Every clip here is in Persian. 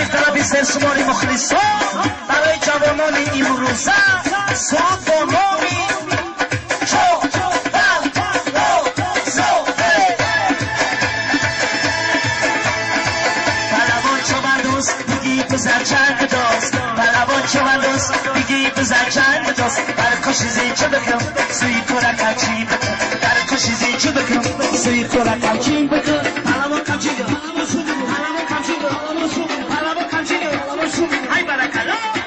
طلب سرشماری مخلصا برای جوانان این روزا سرود با نامی پلوان چو من دوست دیگی بزر چند داست پلوان چو من دوست دیگی بزر چند داست در کشیزی چه بکن سوی کرکم چی بکن در کشیزی چه بکن سوی کرکم چی بکن پلوان کم چی بکن پلوان کم چی بکن پلوان کم چی بکن های برکلا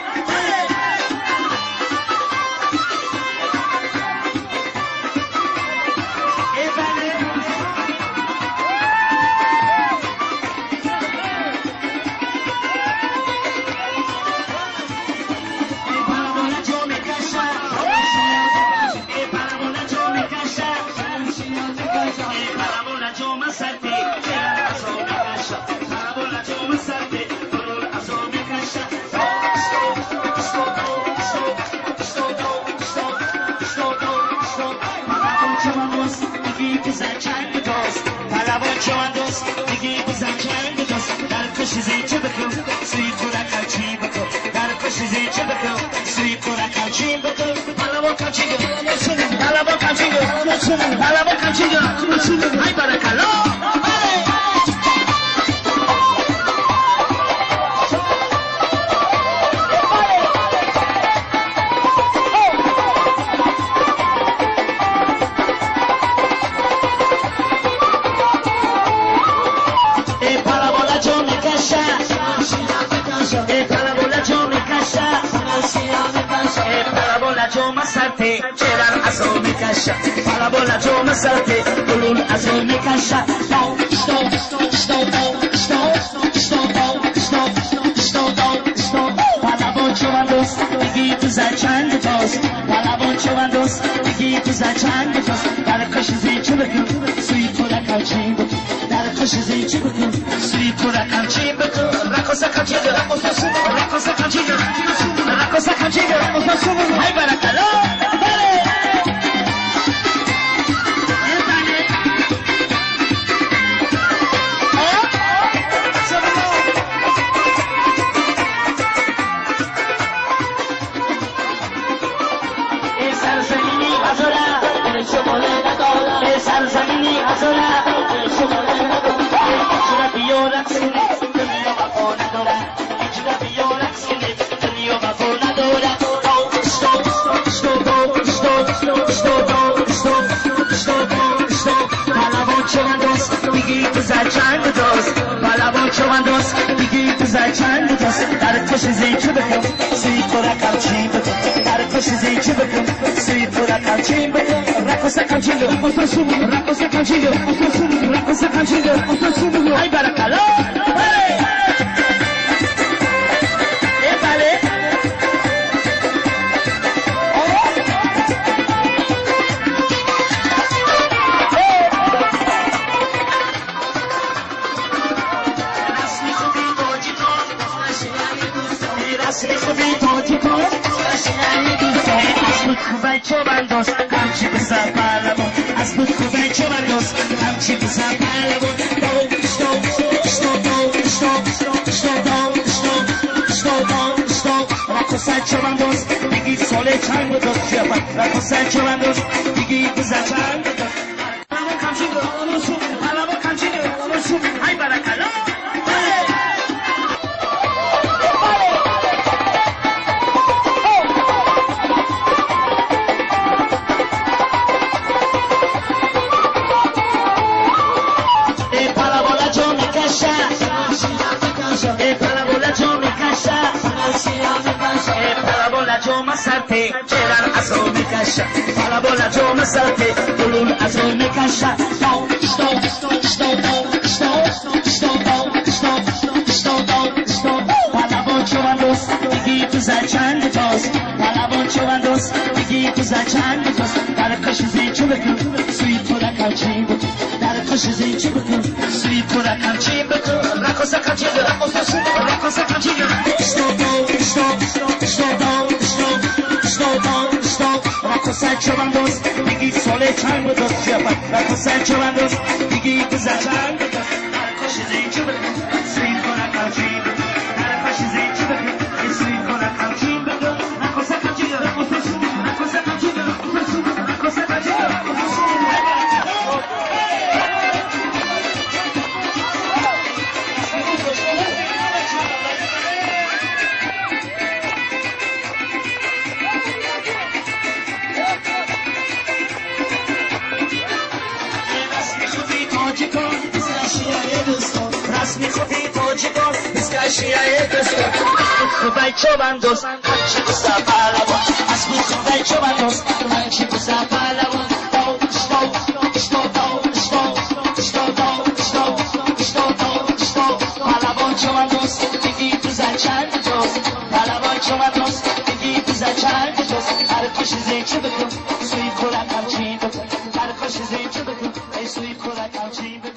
کشیزی چه بکن سوی کرکم چی بکن در کشیزی چه بکن سوی کرکم چی بکن پلوان کم چی بکن پلوان کم چی بکن پلوان کم چی بکن های برکلا چرا ازو میکشه پالا بالا جو مساته دلون ازو میکشه پالا چو من دوست دیگی تو زد چند تاست پالا چو من دوست دیگی تو زد چند تاست در کشیزی چه بکن سوی کرکم چی بکن در کشیزی چه بکن سوی کرکم چی بکن رقص کم چی رقص کم چی رقص کم چی های برکلا سرزمینی هزاره شماره نداره اجربی و رقصینی دنیا وفا نداره اجربی و رقصینی دنیا وفا نداره پلوان چو من دوست دیگی بزر چند دوست پلوان چو من دوست دیگی بزر چند دوست در کشیزی چه بکن سوی کرکم چی بکن در کشیزی چه بکن سوی کرکم چی بکن رقص کم چی بکن رقص کم چی بکن رقص کم چی بکن های برکلا چو من دوست همچی بزر پلوان از بود خوبه چو من دوست همچی بزر پلوان رقص چو من دوست دیگی ساله چند دوست شفت رقص چو من دوست دیگی بزر چند دوست پلوان کمچی دوست پلوان کمچی دوست های برکلا چرا ازو میکشه پالا بالا جو مساته دلون ازو میکشه پلوان چو من دوست دیگی تو زد چند تاست پلوان چو من دوست دیگی تو زد چند تاست در کشیزی چه بکن سوی کرکم چی بکن در کشیزی چه بکن سوی کرکم چی بکن رقص کم چی رقص کم چی رقص چو من دوست دیگی ساله چند دوست شفت رقص چو من دوست دیگی بزر چند دوست در کشیزی چه بکن سوی کرکم چی بکن میخوبی توجه کن بسکشی ایدست خودای چو من دوست هرچی بسا پهلوان از بود خودای چو من دوست هرچی بسا پهلوان پهلوان چو من دوست دیگی تو زن چند جوست پهلوان چو من دوست دیگی تو زن چند جوست هر خوش زیچه بکن سوی کلک همچین بکن هر خوش زیچه بکن ای سوی کلک همچین بکن